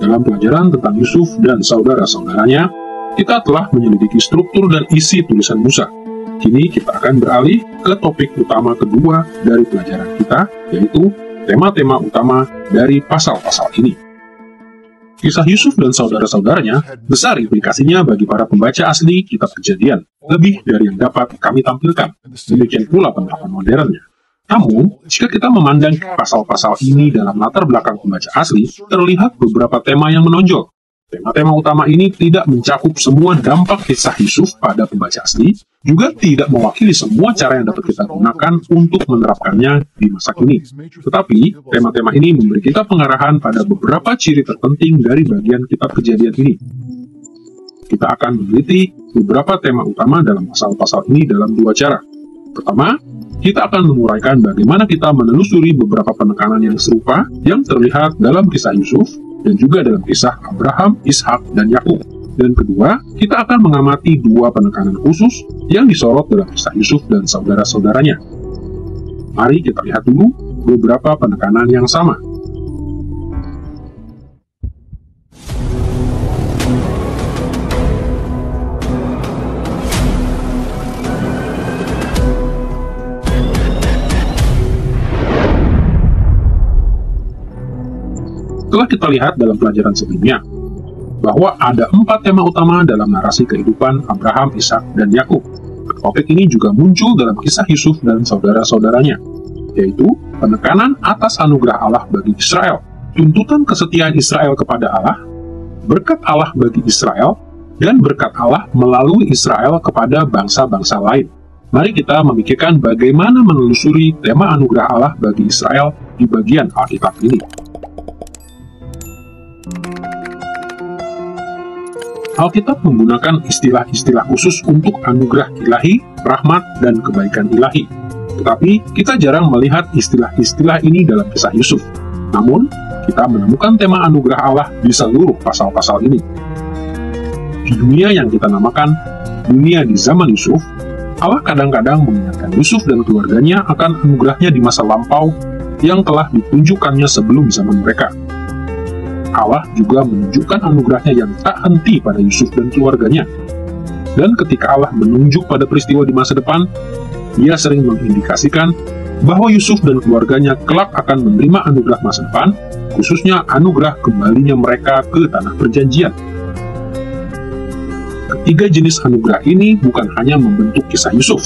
Dalam pelajaran tentang Yusuf dan saudara-saudaranya, kita telah menyelidiki struktur dan isi tulisan Musa. Kini kita akan beralih ke topik utama kedua dari pelajaran kita, yaitu tema-tema utama dari pasal-pasal ini. Kisah Yusuf dan saudara-saudaranya besar implikasinya bagi para pembaca asli kitab Kejadian, lebih dari yang dapat kami tampilkan. Demikian pula penerapan modernnya. Namun, jika kita memandang pasal-pasal ini dalam latar belakang pembaca asli, terlihat beberapa tema yang menonjol. Tema-tema utama ini tidak mencakup semua dampak kisah Yusuf pada pembaca asli, juga tidak mewakili semua cara yang dapat kita gunakan untuk menerapkannya di masa kini. Tetapi, tema-tema ini memberi kita pengarahan pada beberapa ciri terpenting dari bagian kitab Kejadian ini. Kita akan meneliti beberapa tema utama dalam pasal-pasal ini dalam dua cara. Pertama, kita akan menguraikan bagaimana kita menelusuri beberapa penekanan yang serupa yang terlihat dalam kisah Yusuf dan juga dalam kisah Abraham, Ishak, dan Yakub. Dan kedua, kita akan mengamati dua penekanan khusus yang disorot dalam kisah Yusuf dan saudara-saudaranya. Mari kita lihat dulu beberapa penekanan yang sama. Telah kita lihat dalam pelajaran sebelumnya, bahwa ada 4 tema utama dalam narasi kehidupan Abraham, Ishak, dan Yakub. Topik ini juga muncul dalam kisah Yusuf dan saudara-saudaranya, yaitu penekanan atas anugerah Allah bagi Israel, tuntutan kesetiaan Israel kepada Allah, berkat Allah bagi Israel, dan berkat Allah melalui Israel kepada bangsa-bangsa lain. Mari kita memikirkan bagaimana menelusuri tema anugerah Allah bagi Israel di bagian Alkitab ini. Alkitab menggunakan istilah-istilah khusus untuk anugerah ilahi, rahmat, dan kebaikan ilahi. Tetapi, kita jarang melihat istilah-istilah ini dalam kisah Yusuf. Namun, kita menemukan tema anugerah Allah di seluruh pasal-pasal ini. Di dunia yang kita namakan dunia di zaman Yusuf, Allah kadang-kadang mengingatkan Yusuf dan keluarganya akan anugerahnya di masa lampau yang telah ditunjukkannya sebelum zaman mereka. Allah juga menunjukkan anugerahnya yang tak henti pada Yusuf dan keluarganya. Dan ketika Allah menunjuk pada peristiwa di masa depan, Ia sering mengindikasikan bahwa Yusuf dan keluarganya kelak akan menerima anugerah masa depan, khususnya anugerah kembalinya mereka ke tanah perjanjian. Ketiga jenis anugerah ini bukan hanya membentuk kisah Yusuf.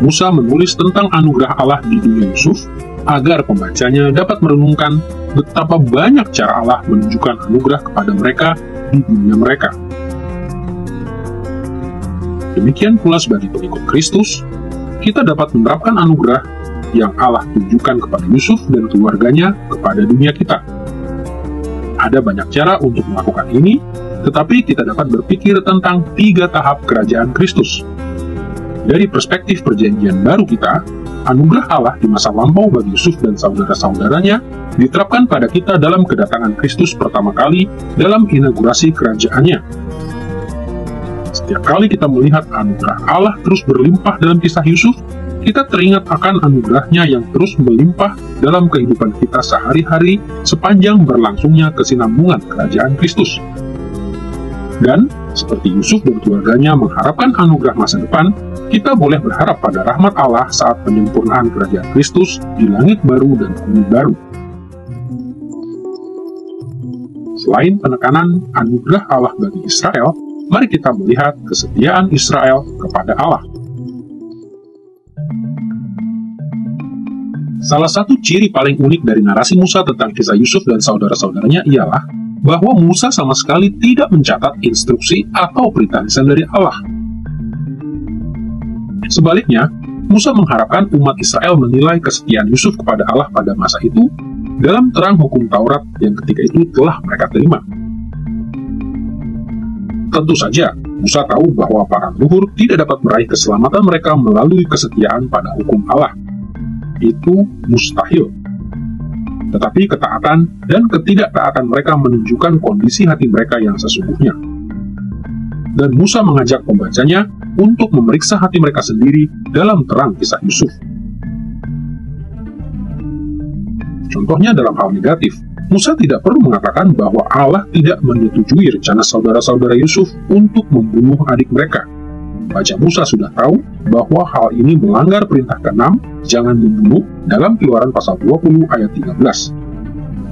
Musa menulis tentang anugerah Allah di dunia Yusuf, agar pembacanya dapat merenungkan betapa banyak cara Allah menunjukkan anugerah kepada mereka di dunia mereka. Demikian pula sebagai pengikut Kristus, kita dapat menerapkan anugerah yang Allah tunjukkan kepada Yusuf dan keluarganya kepada dunia kita. Ada banyak cara untuk melakukan ini, tetapi kita dapat berpikir tentang 3 tahap kerajaan Kristus. Dari perspektif perjanjian baru kita, anugerah Allah di masa lampau bagi Yusuf dan saudara-saudaranya diterapkan pada kita dalam kedatangan Kristus pertama kali dalam inaugurasi kerajaannya. Setiap kali kita melihat anugerah Allah terus berlimpah dalam kisah Yusuf, kita teringat akan anugerahnya yang terus melimpah dalam kehidupan kita sehari-hari sepanjang berlangsungnya kesinambungan kerajaan Kristus. Dan, seperti Yusuf dan keluarganya mengharapkan anugerah masa depan, kita boleh berharap pada rahmat Allah saat penyempurnaan kerajaan Kristus di langit baru dan bumi baru. Selain penekanan anugerah Allah bagi Israel, mari kita melihat kesetiaan Israel kepada Allah. Salah satu ciri paling unik dari narasi Musa tentang kisah Yusuf dan saudara-saudaranya ialah bahwa Musa sama sekali tidak mencatat instruksi atau perintah lisan dari Allah. Sebaliknya, Musa mengharapkan umat Israel menilai kesetiaan Yusuf kepada Allah pada masa itu dalam terang hukum Taurat yang ketika itu telah mereka terima. Tentu saja, Musa tahu bahwa para leluhur tidak dapat meraih keselamatan mereka melalui kesetiaan pada hukum Allah. Itu mustahil. Tetapi ketaatan dan ketidaktaatan mereka menunjukkan kondisi hati mereka yang sesungguhnya. Dan Musa mengajak pembacanya untuk memeriksa hati mereka sendiri dalam terang kisah Yusuf. Contohnya dalam hal negatif, Musa tidak perlu mengatakan bahwa Allah tidak menyetujui rencana saudara-saudara Yusuf untuk membunuh adik mereka. Baca Musa sudah tahu bahwa hal ini melanggar perintah ke-6, jangan membunuh, dalam Keluaran pasal 20 ayat 13.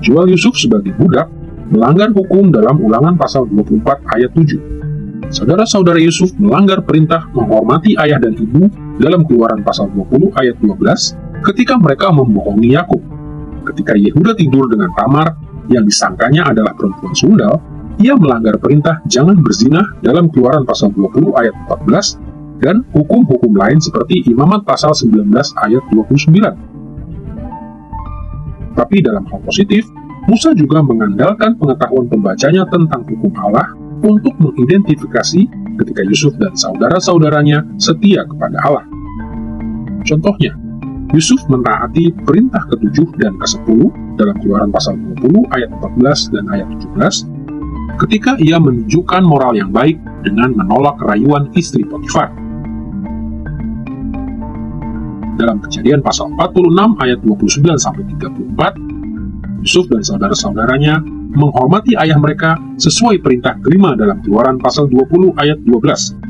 Jual Yusuf sebagai budak melanggar hukum dalam Ulangan pasal 24 ayat 7. Saudara-saudara Yusuf melanggar perintah menghormati ayah dan ibu dalam Keluaran pasal 20 ayat 12 ketika mereka membohongi Yakub. Ketika Yehuda tidur dengan Tamar yang disangkanya adalah perempuan sundal, ia melanggar perintah jangan berzina dalam Keluaran pasal 20 ayat 14 dan hukum-hukum lain seperti Imamat pasal 19 ayat 29. Tapi dalam hal positif, Musa juga mengandalkan pengetahuan pembacanya tentang hukum Allah untuk mengidentifikasi ketika Yusuf dan saudara-saudaranya setia kepada Allah. Contohnya, Yusuf mentaati perintah ke-7 dan ke-10 dalam Keluaran pasal 20 ayat 14 dan ayat 17 ketika ia menunjukkan moral yang baik dengan menolak rayuan istri Potifar. Dalam Kejadian pasal 46 ayat 29-34, Yusuf dan saudara-saudaranya menghormati ayah mereka sesuai perintah kelima dalam Keluaran pasal 20 ayat 12.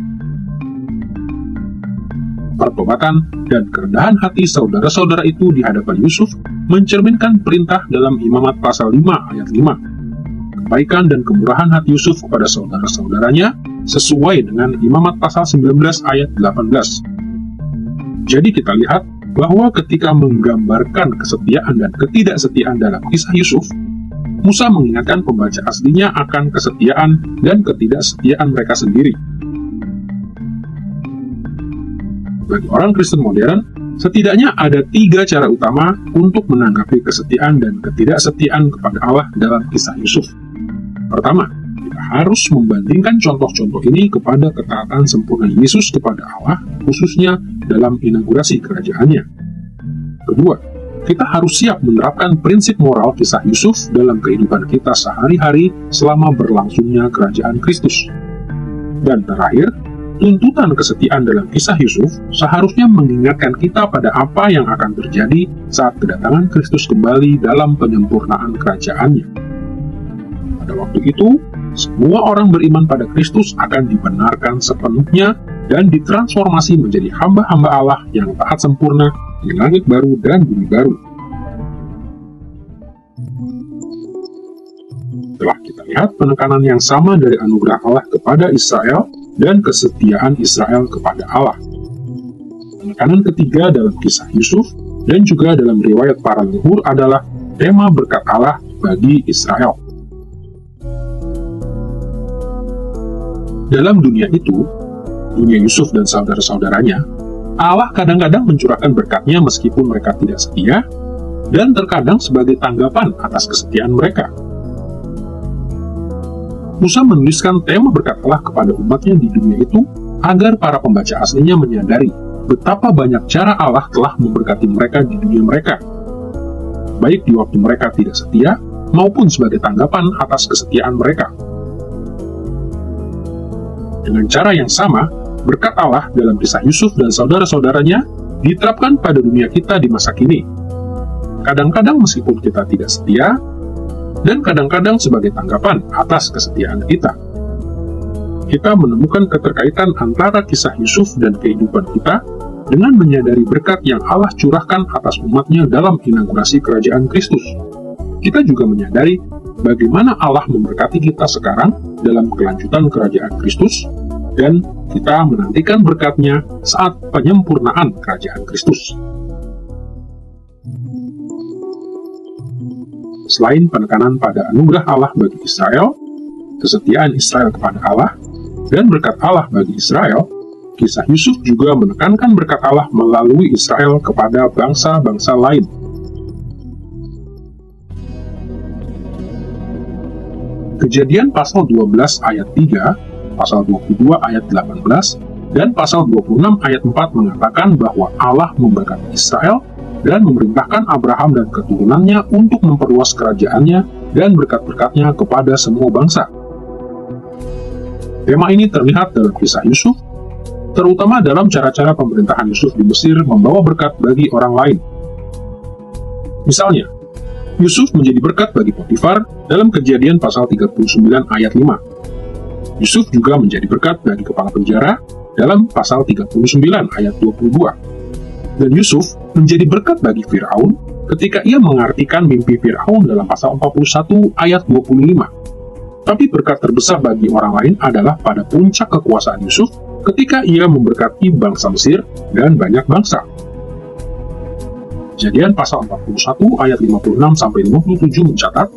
Pertobatan dan kerendahan hati saudara-saudara itu di hadapan Yusuf mencerminkan perintah dalam Imamat pasal 5 ayat 5. Kebaikan dan kemurahan hati Yusuf kepada saudara-saudaranya sesuai dengan Imamat pasal 19 ayat 18. Jadi kita lihat bahwa ketika menggambarkan kesetiaan dan ketidaksetiaan dalam kisah Yusuf, Musa mengingatkan pembaca aslinya akan kesetiaan dan ketidaksetiaan mereka sendiri. Bagi orang Kristen modern, setidaknya ada 3 cara utama untuk menanggapi kesetiaan dan ketidaksetiaan kepada Allah dalam kisah Yusuf. Pertama, kita harus membandingkan contoh-contoh ini kepada ketaatan sempurna Yesus kepada Allah, khususnya dalam inaugurasi kerajaannya. Kedua, kita harus siap menerapkan prinsip moral kisah Yusuf dalam kehidupan kita sehari-hari selama berlangsungnya kerajaan Kristus. Dan terakhir, tuntutan kesetiaan dalam kisah Yusuf seharusnya mengingatkan kita pada apa yang akan terjadi saat kedatangan Kristus kembali dalam penyempurnaan kerajaannya. Pada waktu itu, semua orang beriman pada Kristus akan dibenarkan sepenuhnya dan ditransformasi menjadi hamba-hamba Allah yang taat sempurna di langit baru dan bumi baru. Telah kita lihat penekanan yang sama dari anugerah Allah kepada Israel dan kesetiaan Israel kepada Allah. Penekanan ketiga dalam kisah Yusuf dan juga dalam riwayat para leluhur adalah tema berkat Allah bagi Israel. Dalam dunia itu, dunia Yusuf dan saudara-saudaranya, Allah kadang-kadang mencurahkan berkat-Nya meskipun mereka tidak setia, dan terkadang sebagai tanggapan atas kesetiaan mereka. Musa menuliskan tema berkat Allah kepada umatnya di dunia itu agar para pembaca aslinya menyadari betapa banyak cara Allah telah memberkati mereka di dunia mereka, baik di waktu mereka tidak setia maupun sebagai tanggapan atas kesetiaan mereka. Dengan cara yang sama, berkat Allah dalam kisah Yusuf dan saudara-saudaranya diterapkan pada dunia kita di masa kini. Kadang-kadang meskipun kita tidak setia, dan kadang-kadang sebagai tanggapan atas kesetiaan kita. Kita menemukan keterkaitan antara kisah Yusuf dan kehidupan kita dengan menyadari berkat yang Allah curahkan atas umatnya dalam inaugurasi kerajaan Kristus. Kita juga menyadari bagaimana Allah memberkati kita sekarang dalam kelanjutan kerajaan Kristus, dan kita menantikan berkat-Nya saat penyempurnaan kerajaan Kristus. Selain penekanan pada anugerah Allah bagi Israel, kesetiaan Israel kepada Allah, dan berkat Allah bagi Israel, kisah Yusuf juga menekankan berkat Allah melalui Israel kepada bangsa-bangsa lain. Kejadian pasal 12 ayat 3, pasal 22 ayat 18, dan pasal 26 ayat 4 mengatakan bahwa Allah memberkati Israel dan memerintahkan Abraham dan keturunannya untuk memperluas kerajaannya dan berkat-berkatnya kepada semua bangsa. Tema ini terlihat dalam kisah Yusuf, terutama dalam cara-cara pemerintahan Yusuf di Mesir membawa berkat bagi orang lain. Misalnya, Yusuf menjadi berkat bagi Potifar dalam Kejadian pasal 39 ayat 5. Yusuf juga menjadi berkat bagi kepala penjara dalam pasal 39 ayat 22. Dan Yusuf menjadi berkat bagi Firaun ketika ia mengartikan mimpi Firaun dalam pasal 41 ayat 25. Tapi berkat terbesar bagi orang lain adalah pada puncak kekuasaan Yusuf ketika ia memberkati bangsa Mesir dan banyak bangsa. Kejadian pasal 41 ayat 56-57 mencatat,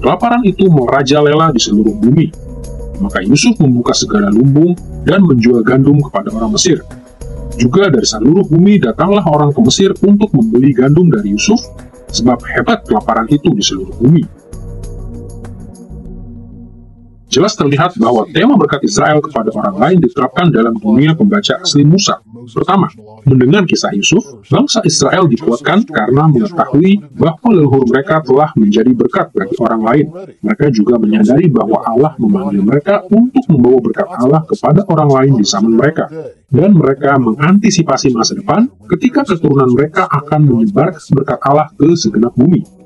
kelaparan itu merajalela di seluruh bumi. Maka Yusuf membuka segala lumbung dan menjual gandum kepada orang Mesir. Juga dari seluruh bumi datanglah orang ke Mesir untuk membeli gandum dari Yusuf, sebab hebat kelaparan itu di seluruh bumi. Jelas terlihat bahwa tema berkat Israel kepada orang lain diterapkan dalam dunia pembaca asli Musa. Pertama, mendengar kisah Yusuf, bangsa Israel dikuatkan karena mengetahui bahwa leluhur mereka telah menjadi berkat bagi orang lain. Mereka juga menyadari bahwa Allah memanggil mereka untuk membawa berkat Allah kepada orang lain di zaman mereka. Dan mereka mengantisipasi masa depan ketika keturunan mereka akan menyebar berkat Allah ke segenap bumi.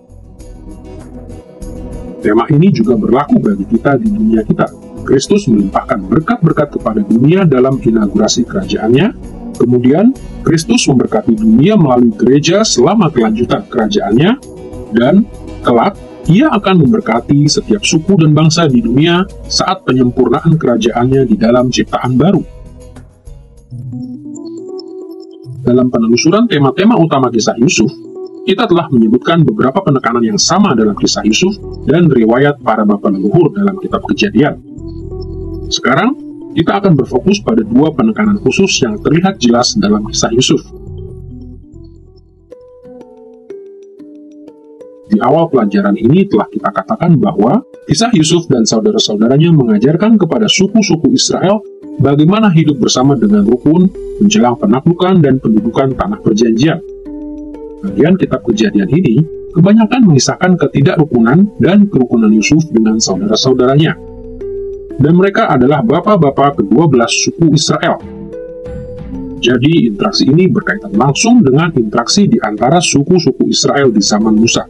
Tema ini juga berlaku bagi kita di dunia kita. Kristus melimpahkan berkat-berkat kepada dunia dalam inaugurasi kerajaannya. Kemudian, Kristus memberkati dunia melalui gereja selama kelanjutan kerajaannya. Dan, kelak, ia akan memberkati setiap suku dan bangsa di dunia saat penyempurnaan kerajaannya di dalam ciptaan baru. Dalam penelusuran tema-tema utama kisah Yusuf, kita telah menyebutkan beberapa penekanan yang sama dalam kisah Yusuf dan riwayat para bapa leluhur dalam kitab Kejadian. Sekarang, kita akan berfokus pada dua penekanan khusus yang terlihat jelas dalam kisah Yusuf. Di awal pelajaran ini telah kita katakan bahwa kisah Yusuf dan saudara-saudaranya mengajarkan kepada suku-suku Israel bagaimana hidup bersama dengan rukun menjelang penaklukan dan pendudukan tanah perjanjian. Bagian kitab Kejadian ini kebanyakan mengisahkan ketidakrukunan dan kerukunan Yusuf dengan saudara-saudaranya. Dan mereka adalah bapak-bapak ke-12 suku Israel. Jadi interaksi ini berkaitan langsung dengan interaksi di antara suku-suku Israel di zaman Musa.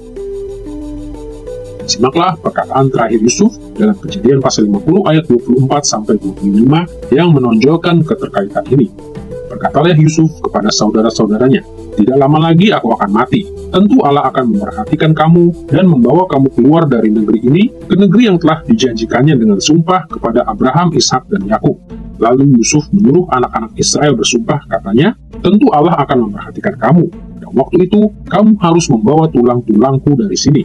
Simaklah perkataan terakhir Yusuf dalam Kejadian pasal 50 ayat 24-25 yang menonjolkan keterkaitan ini. Berkatalah Yusuf kepada saudara-saudaranya, "Tidak lama lagi aku akan mati. Tentu Allah akan memerhatikan kamu dan membawa kamu keluar dari negeri ini ke negeri yang telah dijanjikannya dengan sumpah kepada Abraham, Ishak, dan Yakub." Lalu Yusuf menyuruh anak-anak Israel bersumpah, katanya, "Tentu Allah akan memperhatikan kamu. Dan waktu itu, kamu harus membawa tulang-tulangku dari sini."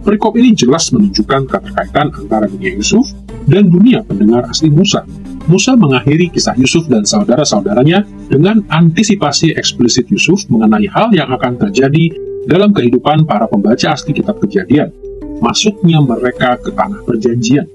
Perikop ini jelas menunjukkan keterkaitan antara dunia Yusuf dan dunia pendengar asli Musa. Musa mengakhiri kisah Yusuf dan saudara-saudaranya dengan antisipasi eksplisit Yusuf mengenai hal yang akan terjadi dalam kehidupan para pembaca asli kitab Kejadian, masuknya mereka ke tanah perjanjian.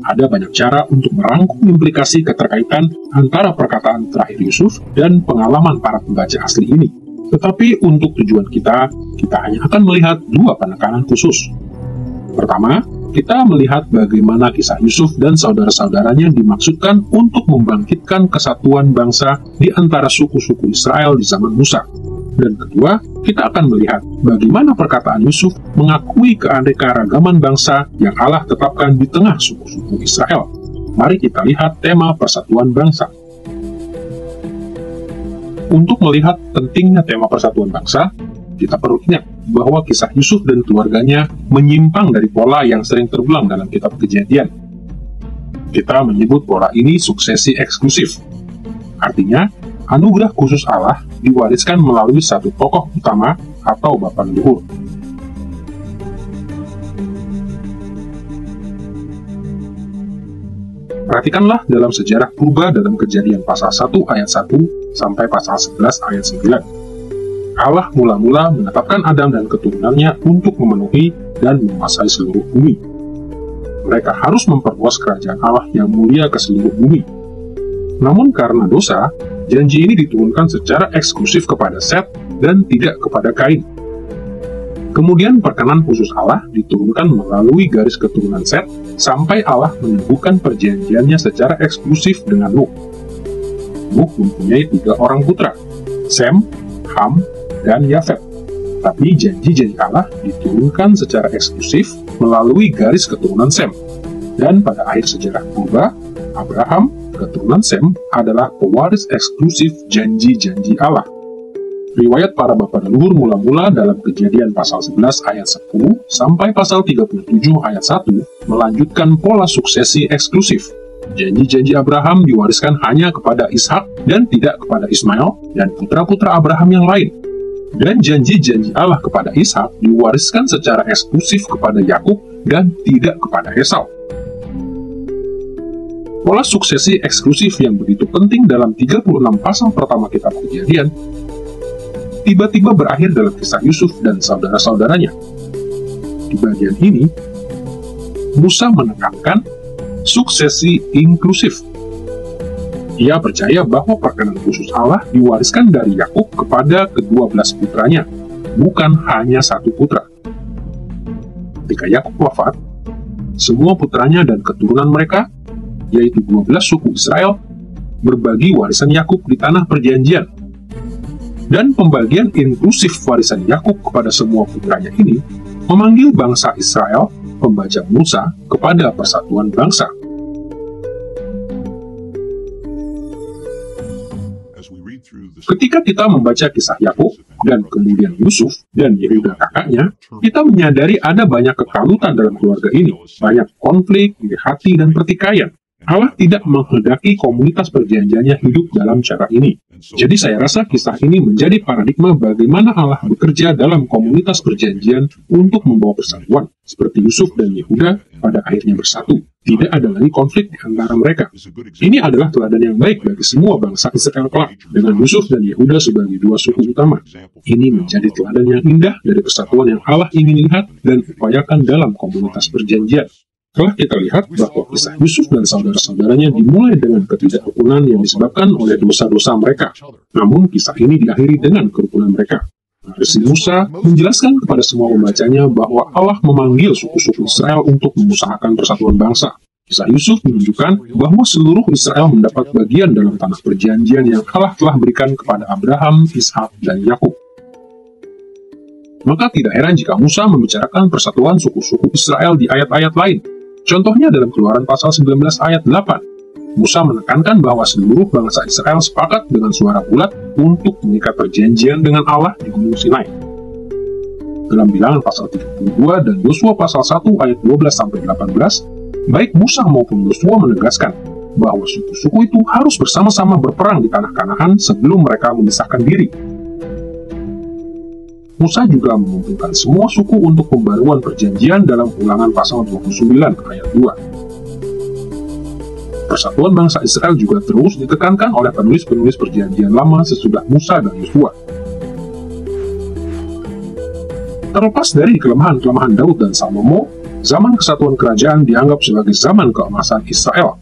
Ada banyak cara untuk merangkum implikasi keterkaitan antara perkataan terakhir Yusuf dan pengalaman para pembaca asli ini. Tetapi untuk tujuan kita hanya akan melihat dua penekanan khusus. Pertama, kita melihat bagaimana kisah Yusuf dan saudara-saudaranya dimaksudkan untuk membangkitkan kesatuan bangsa di antara suku-suku Israel di zaman Musa. Dan kedua, kita akan melihat bagaimana perkataan Yusuf mengakui keanekaragaman bangsa yang Allah tetapkan di tengah suku-suku Israel. Mari kita lihat tema persatuan bangsa. Untuk melihat pentingnya tema persatuan bangsa, kita perlu ingat bahwa kisah Yusuf dan keluarganya menyimpang dari pola yang sering terulang dalam kitab Kejadian. Kita menyebut pola ini suksesi eksklusif. Artinya, anugerah khusus Allah diwariskan melalui satu tokoh utama atau bapa leluhur. Perhatikanlah dalam sejarah purba dalam Kejadian pasal 1 ayat 1 sampai pasal 11 ayat 9. Allah mula-mula menetapkan Adam dan keturunannya untuk memenuhi dan menguasai seluruh bumi. Mereka harus memperluas kerajaan Allah yang mulia ke seluruh bumi. Namun karena dosa, janji ini diturunkan secara eksklusif kepada Set dan tidak kepada Kain. Kemudian perkenan khusus Allah diturunkan melalui garis keturunan Set sampai Allah meneguhkan perjanjiannya secara eksklusif dengan Nuh. Nuh mempunyai 3 orang putra, Sem, Ham, dan Yafet. Tapi janji-janji Allah diturunkan secara eksklusif melalui garis keturunan Sem. Dan pada akhir sejarah purba, Abraham, keturunan Sem, adalah pewaris eksklusif janji-janji Allah. Riwayat para bapa leluhur mula-mula dalam Kejadian pasal 11 ayat 10 sampai pasal 37 ayat 1 melanjutkan pola suksesi eksklusif. Janji-janji Abraham diwariskan hanya kepada Ishak dan tidak kepada Ismail dan putra-putra Abraham yang lain. Dan janji-janji Allah kepada Ishak diwariskan secara eksklusif kepada Yakub dan tidak kepada Esau. Pola suksesi eksklusif yang begitu penting dalam 36 pasal pertama kitab Kejadian tiba-tiba berakhir dalam kisah Yusuf dan saudara-saudaranya. Di bagian ini, Musa menekankan suksesi inklusif. Ia percaya bahwa perkenan khusus Allah diwariskan dari Yakub kepada ke-12 putranya, bukan hanya satu putra. Ketika Yakub wafat, semua putranya dan keturunan mereka, yaitu 12 suku Israel, berbagi warisan Yakub di tanah perjanjian. Dan pembagian inklusif warisan Yakub kepada semua putranya ini memanggil bangsa Israel, pembaca Musa, kepada persatuan bangsa. Ketika kita membaca kisah Yakub dan kemudian Yusuf dan Yehuda kakaknya, kita menyadari ada banyak kekalutan dalam keluarga ini, banyak konflik, iri hati, dan pertikaian. Allah tidak menghendaki komunitas perjanjiannya hidup dalam cara ini. Jadi saya rasa kisah ini menjadi paradigma bagaimana Allah bekerja dalam komunitas perjanjian untuk membawa persatuan, seperti Yusuf dan Yehuda pada akhirnya bersatu. Tidak ada lagi konflik di antara mereka. Ini adalah teladan yang baik bagi semua bangsa Israel kelak, dengan Yusuf dan Yehuda sebagai dua suku utama. Ini menjadi teladan yang indah dari persatuan yang Allah ingin lihat dan upayakan dalam komunitas perjanjian. Telah kita lihat bahwa kisah Yusuf dan saudara-saudaranya dimulai dengan ketidakrukunan yang disebabkan oleh dosa-dosa mereka. Namun kisah ini diakhiri dengan kerukunan mereka. Versi Musa menjelaskan kepada semua pembacanya bahwa Allah memanggil suku-suku Israel untuk mengusahakan persatuan bangsa. Kisah Yusuf menunjukkan bahwa seluruh Israel mendapat bagian dalam tanah perjanjian yang Allah telah berikan kepada Abraham, Ishak, dan Yakub. Maka tidak heran jika Musa membicarakan persatuan suku-suku Israel di ayat-ayat lain. Contohnya dalam Keluaran pasal 19 ayat 8, Musa menekankan bahwa seluruh bangsa Israel sepakat dengan suara bulat untuk mengikat perjanjian dengan Allah di Gunung Sinai. Dalam Bilangan pasal 32 dan Yosua pasal 1 ayat 12-18, baik Musa maupun Yosua menegaskan bahwa suku-suku itu harus bersama-sama berperang di tanah Kanaan sebelum mereka memisahkan diri. Musa juga mengumpulkan semua suku untuk pembaruan perjanjian dalam Ulangan pasal 29 ayat 2. Persatuan bangsa Israel juga terus ditekankan oleh penulis-penulis perjanjian lama sesudah Musa dan Yosua. Terlepas dari kelemahan-kelemahan Daud dan Salomo, zaman kesatuan kerajaan dianggap sebagai zaman keemasan Israel.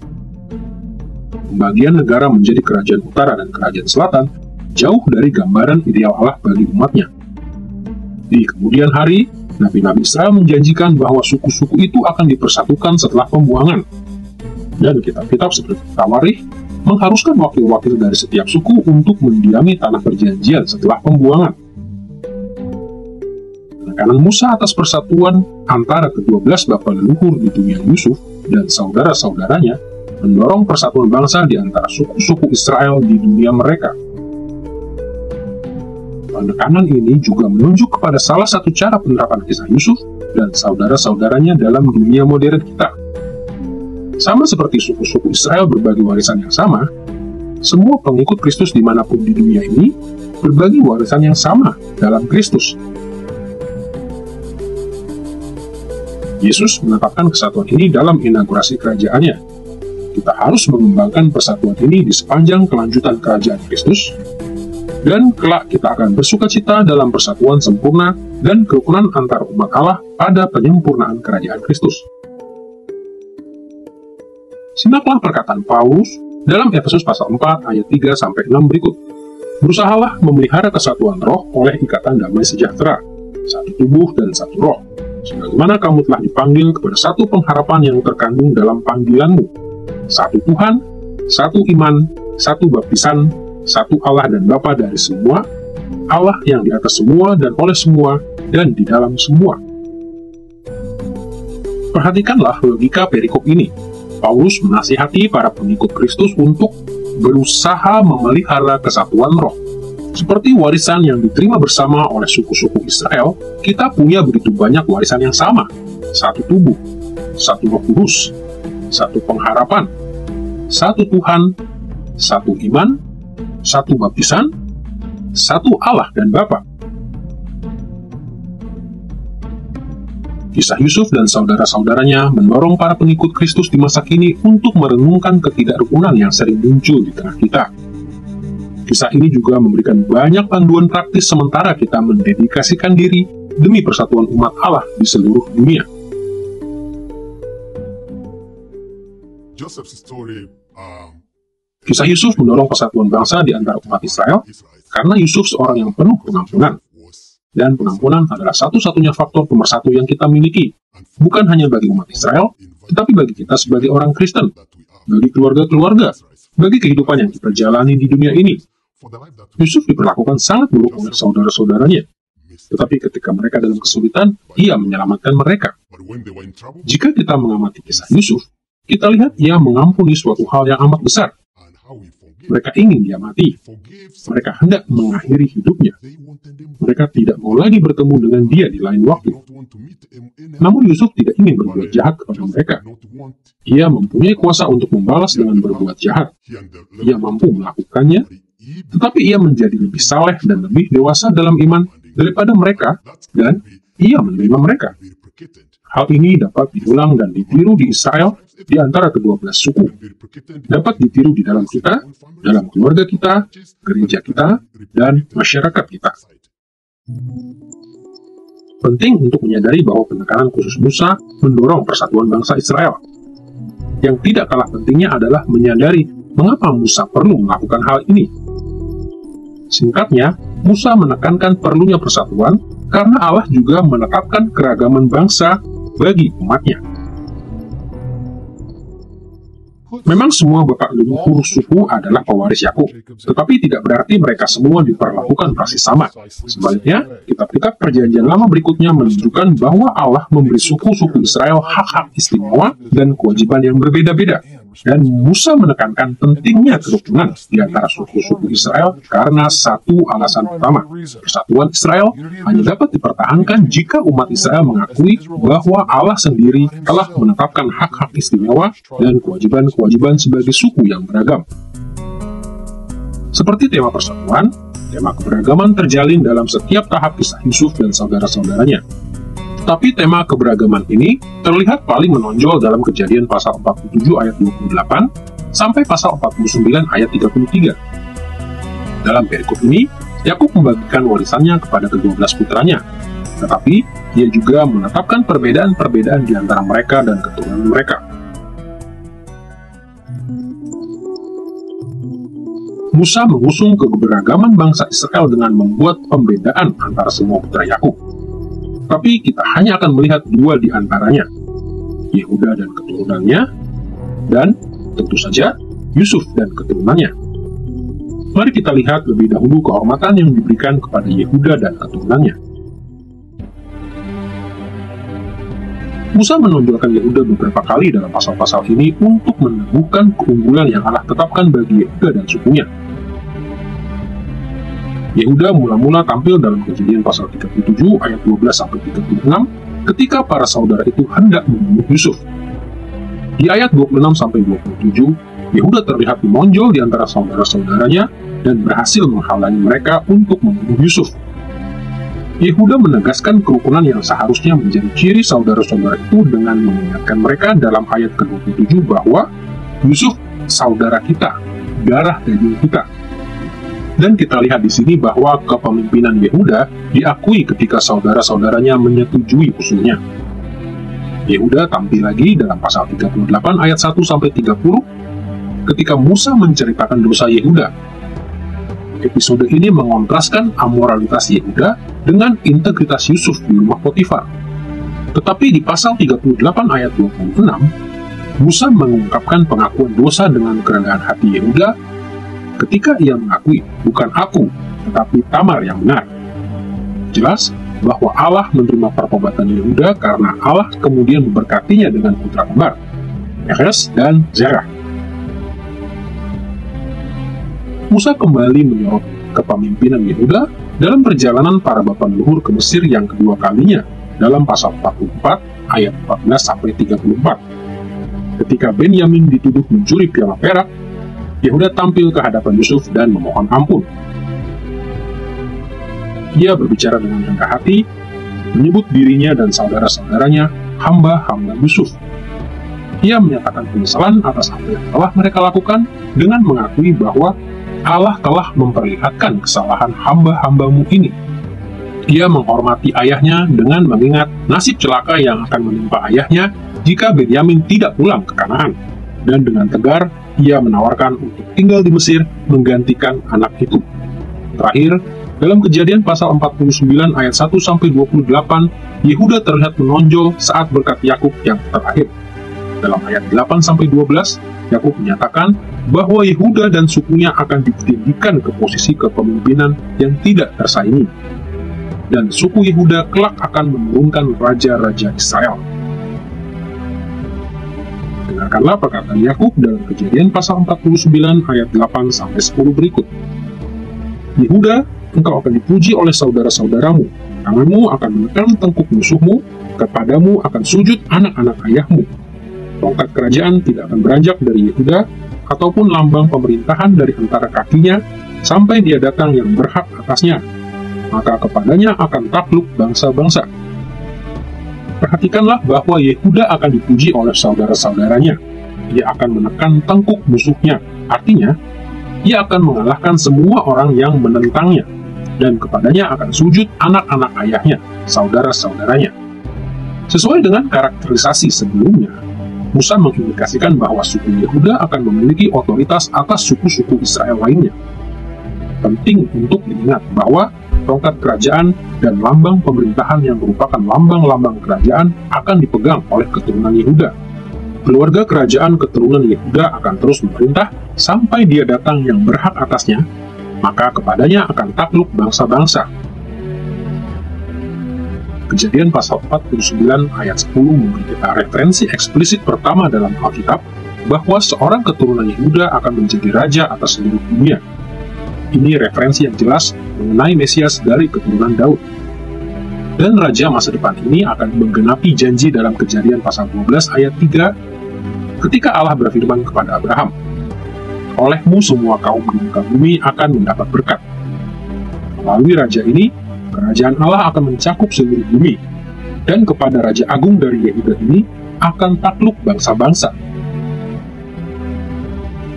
Pembagian negara menjadi kerajaan utara dan kerajaan selatan jauh dari gambaran ideal Allah bagi umatnya. Di kemudian hari, nabi-nabi Israel menjanjikan bahwa suku-suku itu akan dipersatukan setelah pembuangan. Dan kitab-kitab seperti Tawarikh mengharuskan wakil-wakil dari setiap suku untuk mendiami tanah perjanjian setelah pembuangan. Penekanan Musa atas persatuan antara ke-12 bapa leluhur di dunia Yusuf dan saudara-saudaranya mendorong persatuan bangsa di antara suku-suku Israel di dunia mereka. Penekanan ini juga menunjuk kepada salah satu cara penerapan kisah Yusuf dan saudara-saudaranya dalam dunia modern kita. Sama seperti suku-suku Israel berbagi warisan yang sama, semua pengikut Kristus dimanapun di dunia ini berbagi warisan yang sama dalam Kristus. Yesus menetapkan kesatuan ini dalam inaugurasi kerajaannya. Kita harus mengembangkan persatuan ini di sepanjang kelanjutan kerajaan Kristus, dan kelak kita akan bersukacita dalam persatuan sempurna dan kerukunan antar umat Allah pada penyempurnaan kerajaan Kristus. Simaklah perkataan Paulus dalam Efesus pasal 4 ayat 3-6 berikut. Berusahalah memelihara kesatuan roh oleh ikatan damai sejahtera, satu tubuh dan satu roh, sebagaimana kamu telah dipanggil kepada satu pengharapan yang terkandung dalam panggilanmu, satu Tuhan, satu iman, satu baptisan, satu Allah dan Bapa dari semua, Allah yang di atas semua dan oleh semua dan di dalam semua. Perhatikanlah logika perikop ini. Paulus menasihati para pengikut Kristus untuk berusaha memelihara kesatuan roh. Seperti warisan yang diterima bersama oleh suku-suku Israel, kita punya begitu banyak warisan yang sama. Satu tubuh, satu Roh Kudus, satu pengharapan, satu Tuhan, satu iman, satu baptisan, satu Allah dan Bapa. Kisah Yusuf dan saudara-saudaranya mendorong para pengikut Kristus di masa kini untuk merenungkan ketidakrukunan yang sering muncul di tengah kita. Kisah ini juga memberikan banyak panduan praktis sementara kita mendedikasikan diri demi persatuan umat Allah di seluruh dunia. Kisah Yusuf mendorong persatuan bangsa di antara umat Israel karena Yusuf seorang yang penuh pengampunan. Dan pengampunan adalah satu-satunya faktor pemersatu yang kita miliki, bukan hanya bagi umat Israel, tetapi bagi kita sebagai orang Kristen, bagi keluarga-keluarga, bagi kehidupan yang kita jalani di dunia ini. Yusuf diperlakukan sangat buruk oleh saudara-saudaranya, tetapi ketika mereka dalam kesulitan, ia menyelamatkan mereka. Jika kita mengamati kisah Yusuf, kita lihat ia mengampuni suatu hal yang amat besar. Mereka ingin dia mati. Mereka hendak mengakhiri hidupnya. Mereka tidak mau lagi bertemu dengan dia di lain waktu. Namun Yusuf tidak ingin berbuat jahat kepada mereka. Ia mempunyai kuasa untuk membalas dengan berbuat jahat. Ia mampu melakukannya, tetapi ia menjadi lebih saleh dan lebih dewasa dalam iman daripada mereka, dan ia menerima mereka. Hal ini dapat diulang dan ditiru di Israel di antara ke-12 suku. Dapat ditiru di dalam kita, dalam keluarga kita, gereja kita, dan masyarakat kita. Penting untuk menyadari bahwa penekanan khusus Musa mendorong persatuan bangsa Israel. Yang tidak kalah pentingnya adalah menyadari mengapa Musa perlu melakukan hal ini. Singkatnya, Musa menekankan perlunya persatuan karena Allah juga menetapkan keragaman bangsa bagi umatnya. Memang semua bapak leluhur suku adalah pewaris Yakub, tetapi tidak berarti mereka semua diperlakukan persis sama. Sebaliknya, kitab-kitab Perjanjian Lama berikutnya menunjukkan bahwa Allah memberi suku-suku Israel hak-hak istimewa dan kewajiban yang berbeda-beda. Dan Musa menekankan pentingnya kerukunan di antara suku-suku Israel karena satu alasan utama. Persatuan Israel hanya dapat dipertahankan jika umat Israel mengakui bahwa Allah sendiri telah menetapkan hak-hak istimewa dan kewajiban-kewajiban sebagai suku yang beragam. Seperti tema persatuan, tema keberagaman terjalin dalam setiap tahap kisah Yusuf dan saudara-saudaranya. Tapi tema keberagaman ini terlihat paling menonjol dalam Kejadian pasal 47 ayat 28 sampai pasal 49 ayat 33. Dalam perikop ini, Yakub membagikan warisannya kepada ke-12 putranya, tetapi ia juga menetapkan perbedaan-perbedaan di antara mereka dan keturunan mereka. Musa mengusung keberagaman bangsa Israel dengan membuat pembedaan antara semua putra Yakub. Tapi kita hanya akan melihat dua di antaranya, Yehuda dan keturunannya, dan tentu saja Yusuf dan keturunannya. Mari kita lihat lebih dahulu kehormatan yang diberikan kepada Yehuda dan keturunannya. Musa menonjolkan Yehuda beberapa kali dalam pasal-pasal ini untuk meneguhkan keunggulan yang Allah tetapkan bagi Yehuda dan sukunya. Yehuda mula-mula tampil dalam Kejadian pasal 37 ayat 12-36 ketika para saudara itu hendak membunuh Yusuf. Di ayat 26-27, Yehuda terlihat menonjol di antara saudara-saudaranya dan berhasil menghalangi mereka untuk membunuh Yusuf. Yehuda menegaskan kerukunan yang seharusnya menjadi ciri saudara-saudara itu dengan mengingatkan mereka dalam ayat ke-27 bahwa Yusuf saudara kita, darah daging kita. Dan kita lihat di sini bahwa kepemimpinan Yehuda diakui ketika saudara-saudaranya menyetujui usulnya. Yehuda tampil lagi dalam pasal 38 ayat 1-30 ketika Musa menceritakan dosa Yehuda. Episode ini mengontraskan amoralitas Yehuda dengan integritas Yusuf di rumah Potifar. Tetapi di pasal 38 ayat 26, Musa mengungkapkan pengakuan dosa dengan kerendahan hati Yehuda ketika ia mengakui, bukan aku, tetapi Tamar yang benar. Jelas bahwa Allah menerima pertobatan Yehuda karena Allah kemudian memberkatinya dengan putra kembar, Peres dan Zerah. Musa kembali menyorot kepemimpinan Yehuda dalam perjalanan para bapa leluhur ke Mesir yang kedua kalinya dalam pasal 44 ayat 14-34. Ketika Benyamin dituduh mencuri piala perak, Yehuda tampil ke hadapan Yusuf dan memohon ampun. Ia berbicara dengan rendah hati, menyebut dirinya dan saudara-saudaranya hamba-hamba Yusuf. Ia menyatakan penyesalan atas apa yang telah mereka lakukan dengan mengakui bahwa Allah telah memperlihatkan kesalahan hamba-hambamu ini. Ia menghormati ayahnya dengan mengingat nasib celaka yang akan menimpa ayahnya jika Benyamin tidak pulang ke Kanaan. Dan dengan tegar, ia menawarkan untuk tinggal di Mesir menggantikan anak itu. Terakhir, dalam Kejadian pasal 49 ayat 1-28, Yehuda terlihat menonjol saat berkat Yakub yang terakhir. Dalam ayat 8-12, Yakub menyatakan bahwa Yehuda dan sukunya akan ditinggikan ke posisi kepemimpinan yang tidak tersaingi. Dan suku Yehuda kelak akan menurunkan raja-raja Israel. Dengarkanlah perkataan Yakub dalam Kejadian pasal 49 ayat 8-10 berikut. Yehuda, engkau akan dipuji oleh saudara-saudaramu, tanganmu akan menekan tengkuk musuhmu, kepadamu akan sujud anak-anak ayahmu. Tongkat kerajaan tidak akan beranjak dari Yehuda, ataupun lambang pemerintahan dari antara kakinya, sampai dia datang yang berhak atasnya. Maka kepadanya akan takluk bangsa-bangsa. Perhatikanlah bahwa Yehuda akan dipuji oleh saudara-saudaranya. Ia akan menekan tengkuk musuhnya, artinya, ia akan mengalahkan semua orang yang menentangnya. Dan kepadanya akan sujud anak-anak ayahnya, saudara-saudaranya. Sesuai dengan karakterisasi sebelumnya, Musa mengindikasikan bahwa suku Yehuda akan memiliki otoritas atas suku-suku Israel lainnya. Penting untuk diingat bahwa tongkat kerajaan dan lambang pemerintahan yang merupakan lambang-lambang kerajaan akan dipegang oleh keturunan Yehuda. Keluarga kerajaan keturunan Yehuda akan terus memerintah sampai dia datang yang berhak atasnya, maka kepadanya akan takluk bangsa-bangsa. Kejadian pasal 49 ayat 10 memberi kita referensi eksplisit pertama dalam Alkitab bahwa seorang keturunan Yehuda akan menjadi raja atas seluruh dunia. Ini referensi yang jelas mengenai Mesias dari keturunan Daud. Dan raja masa depan ini akan menggenapi janji dalam Kejadian pasal 12 ayat 3 ketika Allah berfirman kepada Abraham, olehmu semua kaum di muka bumi akan mendapat berkat. Melalui raja ini, kerajaan Allah akan mencakup seluruh bumi, dan kepada Raja Agung dari Yehuda ini akan takluk bangsa-bangsa.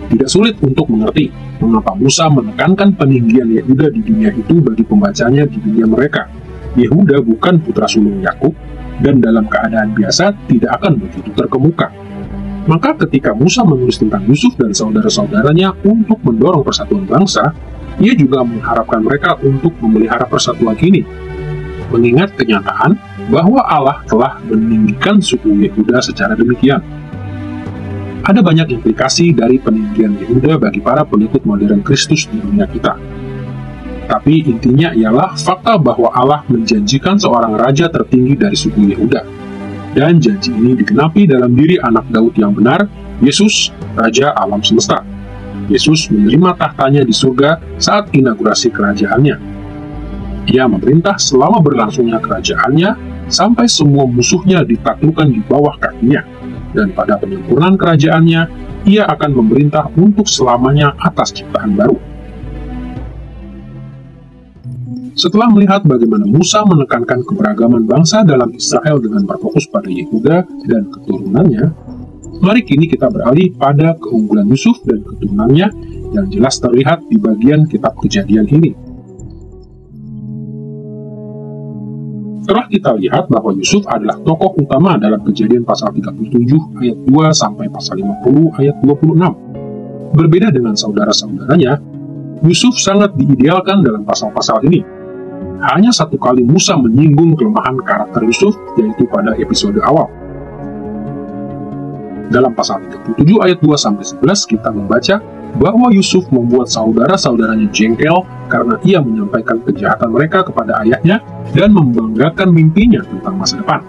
Tidak sulit untuk mengerti mengapa Musa menekankan peninggian Yehuda di dunia itu bagi pembacanya di dunia mereka. Yehuda bukan putra sulung Yakub, dan dalam keadaan biasa tidak akan begitu terkemuka. Maka ketika Musa menulis tentang Yusuf dan saudara-saudaranya untuk mendorong persatuan bangsa, ia juga mengharapkan mereka untuk memelihara persatuan ini, mengingat kenyataan bahwa Allah telah meninggikan suku Yehuda secara demikian. Ada banyak implikasi dari peninggian Yehuda bagi para pengikut modern Kristus di dunia kita. Tapi intinya ialah fakta bahwa Allah menjanjikan seorang raja tertinggi dari suku Yehuda. Dan janji ini digenapi dalam diri anak Daud yang benar, Yesus, Raja alam semesta. Yesus menerima tahtanya di surga saat inaugurasi kerajaannya. Ia memerintah selama berlangsungnya kerajaannya, sampai semua musuhnya ditaklukkan di bawah kakinya. Dan pada penyempurnaan kerajaannya, ia akan memerintah untuk selamanya atas ciptaan baru. Setelah melihat bagaimana Musa menekankan keberagaman bangsa dalam Israel dengan berfokus pada Yehuda dan keturunannya, mari kini kita beralih pada keunggulan Yusuf dan keturunannya yang jelas terlihat di bagian kitab Kejadian ini. Setelah kita lihat bahwa Yusuf adalah tokoh utama dalam Kejadian pasal 37 ayat 2 sampai pasal 50 ayat 26. Berbeda dengan saudara-saudaranya, Yusuf sangat diidealkan dalam pasal-pasal ini. Hanya satu kali Musa menyinggung kelemahan karakter Yusuf, yaitu pada episode awal. Dalam pasal 37 ayat 2-11 kita membaca, bahwa Yusuf membuat saudara-saudaranya jengkel karena ia menyampaikan kejahatan mereka kepada ayahnya dan membanggakan mimpinya tentang masa depan.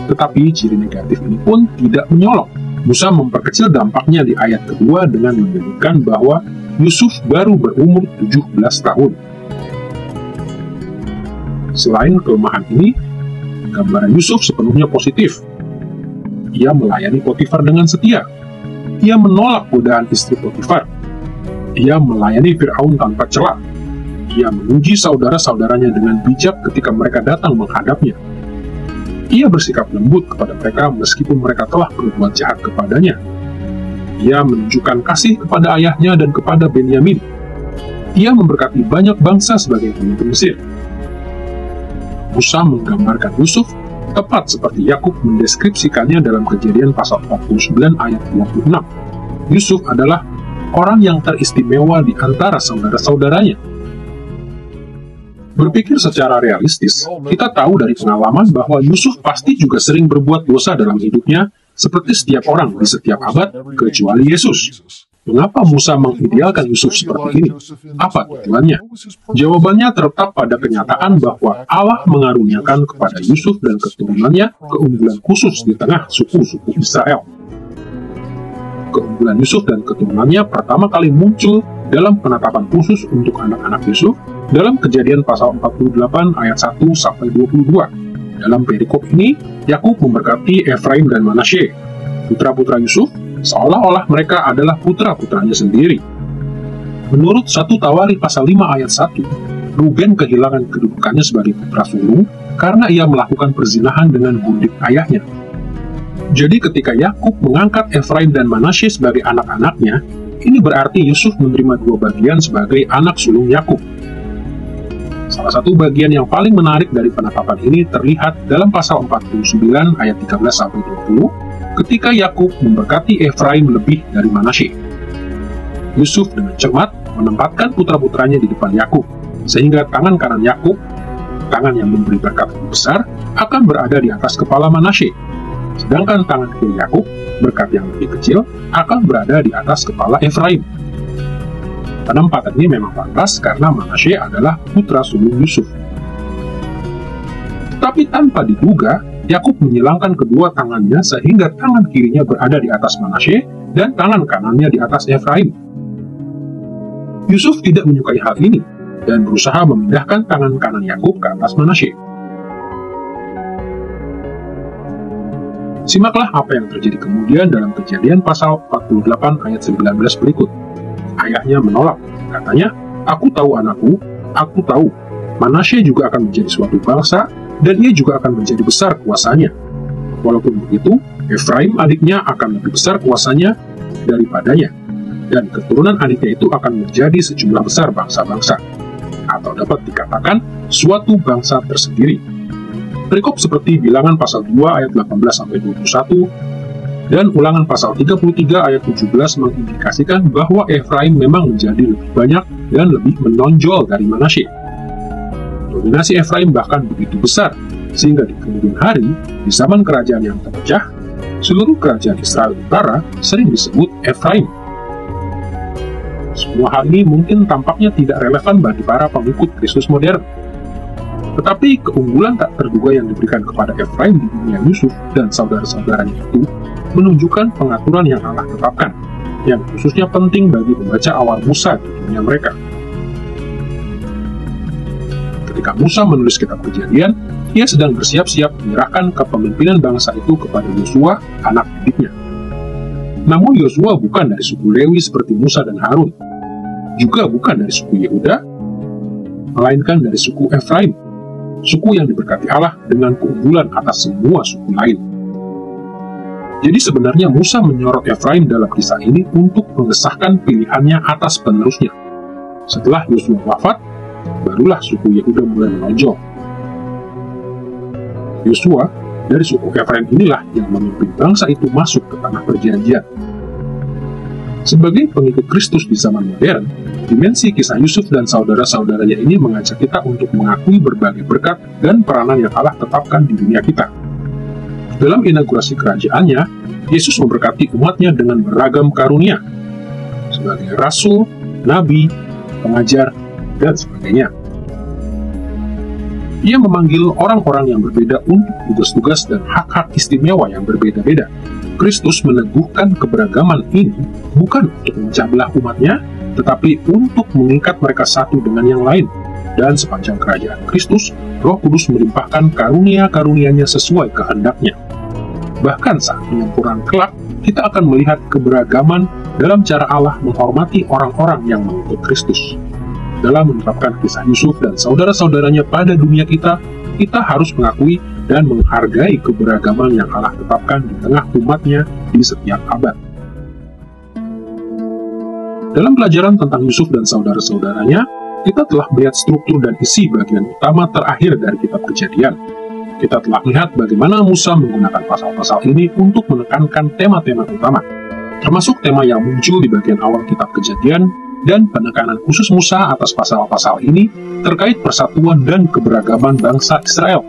Tetapi ciri negatif ini pun tidak menyolok. Musa memperkecil dampaknya di ayat kedua dengan menyebutkan bahwa Yusuf baru berumur 17 tahun. Selain kelemahan ini, gambaran Yusuf sepenuhnya positif. Ia melayani Potifar dengan setia. Ia menolak godaan istri Potifar. Ia melayani Fir'aun tanpa celah. Ia menguji saudara-saudaranya dengan bijak ketika mereka datang menghadapnya. Ia bersikap lembut kepada mereka meskipun mereka telah berbuat jahat kepadanya. Ia menunjukkan kasih kepada ayahnya dan kepada Benyamin. Ia memberkati banyak bangsa sebagai pemimpin Mesir. Musa menggambarkan Yusuf tepat seperti Yakub mendeskripsikannya dalam Kejadian pasal 49 ayat 26. Yusuf adalah orang yang teristimewa di antara saudara-saudaranya. Berpikir secara realistis, kita tahu dari pengalaman bahwa Yusuf pasti juga sering berbuat dosa dalam hidupnya, seperti setiap orang di setiap abad, kecuali Yesus. Mengapa Musa mengidealkan Yusuf seperti ini? Apa tujuannya? Jawabannya terletak pada kenyataan bahwa Allah mengaruniakan kepada Yusuf dan keturunannya keunggulan khusus di tengah suku-suku Israel. Keunggulan Yusuf dan keturunannya pertama kali muncul dalam penetapan khusus untuk anak-anak Yusuf dalam Kejadian pasal 48 ayat 1-22. Dalam perikop ini, Yakub memberkati Efraim dan Manasye, putra-putra Yusuf, seolah-olah mereka adalah putra-putranya sendiri. Menurut 1 Tawarikh pasal 5 ayat 1, Ruben kehilangan kedudukannya sebagai putra sulung karena ia melakukan perzinahan dengan bundik ayahnya. Jadi ketika Yakub mengangkat Efraim dan Manasye sebagai anak-anaknya, ini berarti Yusuf menerima dua bagian sebagai anak sulung Yakub. Salah satu bagian yang paling menarik dari penetapan ini terlihat dalam pasal 49 ayat 13-20, ketika Yakub memberkati Efraim lebih dari Manasye. Yusuf dengan cermat menempatkan putra-putranya di depan Yakub, sehingga tangan kanan Yakub, tangan yang memberi berkat lebih besar, akan berada di atas kepala Manasye. Sedangkan tangan kiri Yakub, berkat yang lebih kecil, akan berada di atas kepala Efraim. Penempatan ini memang pantas karena Manasye adalah putra sulung Yusuf. Tapi tanpa diduga, Yakub menyilangkan kedua tangannya sehingga tangan kirinya berada di atas Manasye dan tangan kanannya di atas Efraim. Yusuf tidak menyukai hal ini dan berusaha memindahkan tangan kanan Yakub ke atas Manasye. Simaklah apa yang terjadi kemudian dalam Kejadian pasal 48 ayat 19 berikut. Ayahnya menolak, katanya, "Aku tahu anakku, aku tahu. Manasye juga akan menjadi suatu bangsa, dan ia juga akan menjadi besar kuasanya. Walaupun begitu, Efraim adiknya akan lebih besar kuasanya daripadanya, dan keturunan adiknya itu akan menjadi sejumlah besar bangsa-bangsa, atau dapat dikatakan suatu bangsa tersendiri." Perikop seperti Bilangan pasal 2 ayat 18-21, dan Ulangan pasal 33 ayat 17 mengindikasikan bahwa Efraim memang menjadi lebih banyak dan lebih menonjol dari Manasye. Dominasi Efraim bahkan begitu besar, sehingga di kemudian hari, di zaman kerajaan yang terpecah, seluruh kerajaan Israel Utara sering disebut Efraim. Semua hal ini mungkin tampaknya tidak relevan bagi para pengikut Kristus modern. Tetapi keunggulan tak terduga yang diberikan kepada Efraim di dunia Yusuf dan saudara-saudaranya itu menunjukkan pengaturan yang Allah tetapkan, yang khususnya penting bagi pembaca awal Musa di dunia mereka. Ketika Musa menulis kitab Kejadian, ia sedang bersiap-siap menyerahkan kepemimpinan bangsa itu kepada Yosua, anak didiknya. Namun Yosua bukan dari suku Lewi seperti Musa dan Harun, juga bukan dari suku Yehuda, melainkan dari suku Efraim, suku yang diberkati Allah dengan keunggulan atas semua suku lain. Jadi sebenarnya Musa menyorot Efraim dalam kisah ini untuk mengesahkan pilihannya atas penerusnya. Setelah Yosua wafat, barulah suku Yehuda mulai menonjol. Yosua dari suku Efraim inilah yang memimpin bangsa itu masuk ke tanah perjanjian. Sebagai pengikut Kristus di zaman modern, dimensi kisah Yusuf dan saudara-saudaranya ini mengajak kita untuk mengakui berbagai berkat dan peranan yang Allah tetapkan di dunia kita. Dalam inaugurasi kerajaannya, Yesus memberkati umatnya dengan beragam karunia. sebagai rasul, nabi, pengajar, dan sebagainya. Ia memanggil orang-orang yang berbeda untuk tugas-tugas dan hak-hak istimewa yang berbeda-beda. Kristus meneguhkan keberagaman ini bukan untuk memecah belah umatnya, tetapi untuk mengikat mereka satu dengan yang lain. Dan sepanjang kerajaan Kristus, Roh Kudus melimpahkan karunia-karunia-Nya sesuai kehendaknya. Bahkan saat penyempurnaan kelak, kita akan melihat keberagaman dalam cara Allah menghormati orang-orang yang mengikut Kristus. Dalam menerapkan kisah Yusuf dan saudara-saudaranya pada dunia kita harus mengakui dan menghargai keberagaman yang Allah tetapkan di tengah umatnya di setiap abad. Dalam pelajaran tentang Yusuf dan saudara-saudaranya, kita telah melihat struktur dan isi bagian utama terakhir dari kitab Kejadian. Kita telah melihat bagaimana Musa menggunakan pasal-pasal ini untuk menekankan tema-tema utama, termasuk tema yang muncul di bagian awal kitab Kejadian, dan penekanan khusus Musa atas pasal-pasal ini terkait persatuan dan keberagaman bangsa Israel.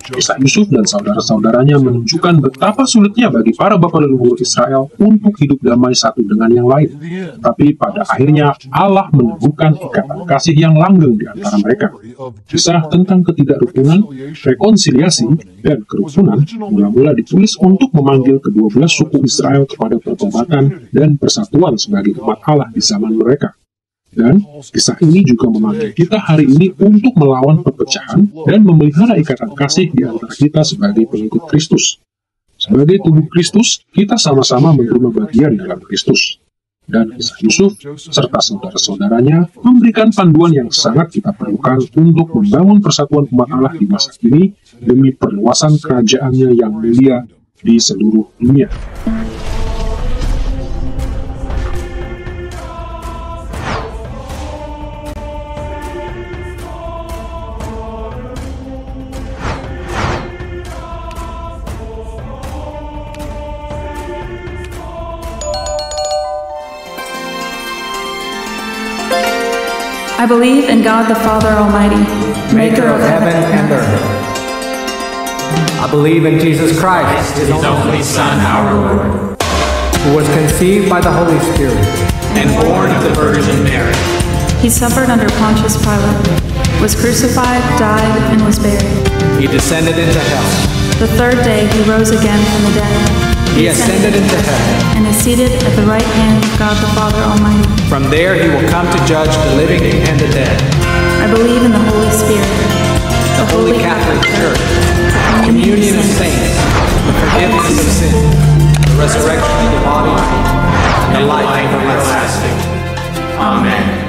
Kisah Yusuf dan saudara-saudaranya menunjukkan betapa sulitnya bagi para bapa leluhur Israel untuk hidup damai satu dengan yang lain. Tapi pada akhirnya Allah meneguhkan ikatan kasih yang langgeng di antara mereka. Kisah tentang ketidakrukunan, rekonsiliasi, dan kerukunan mula-mula ditulis untuk memanggil kedua belas suku Israel kepada pertobatan dan persatuan sebagai umat Allah di zaman mereka. Dan kisah ini juga memanggil kita hari ini untuk melawan perpecahan dan memelihara ikatan kasih di antara kita sebagai pengikut Kristus. Sebagai tubuh Kristus, kita sama-sama menerima bagian dalam Kristus. Dan kisah Yusuf serta saudara-saudaranya memberikan panduan yang sangat kita perlukan untuk membangun persatuan umat Allah di masa kini demi perluasan kerajaannya yang mulia di seluruh dunia. I believe in God the Father Almighty, maker of heaven and earth. I believe in Jesus Christ, His only Son, our Lord, who was conceived by the Holy Spirit and born of the Virgin Mary. He suffered under Pontius Pilate, was crucified, died, and was buried. He descended into hell. The third day He rose again from the dead. He ascended into heaven and is seated at the right hand of God the Father Almighty. From there He will come to judge the living and the dead. I believe in the Holy Spirit, the Holy Catholic Church, communion of saints, the forgiveness of sins, the resurrection of the body, and the life everlasting. Amen.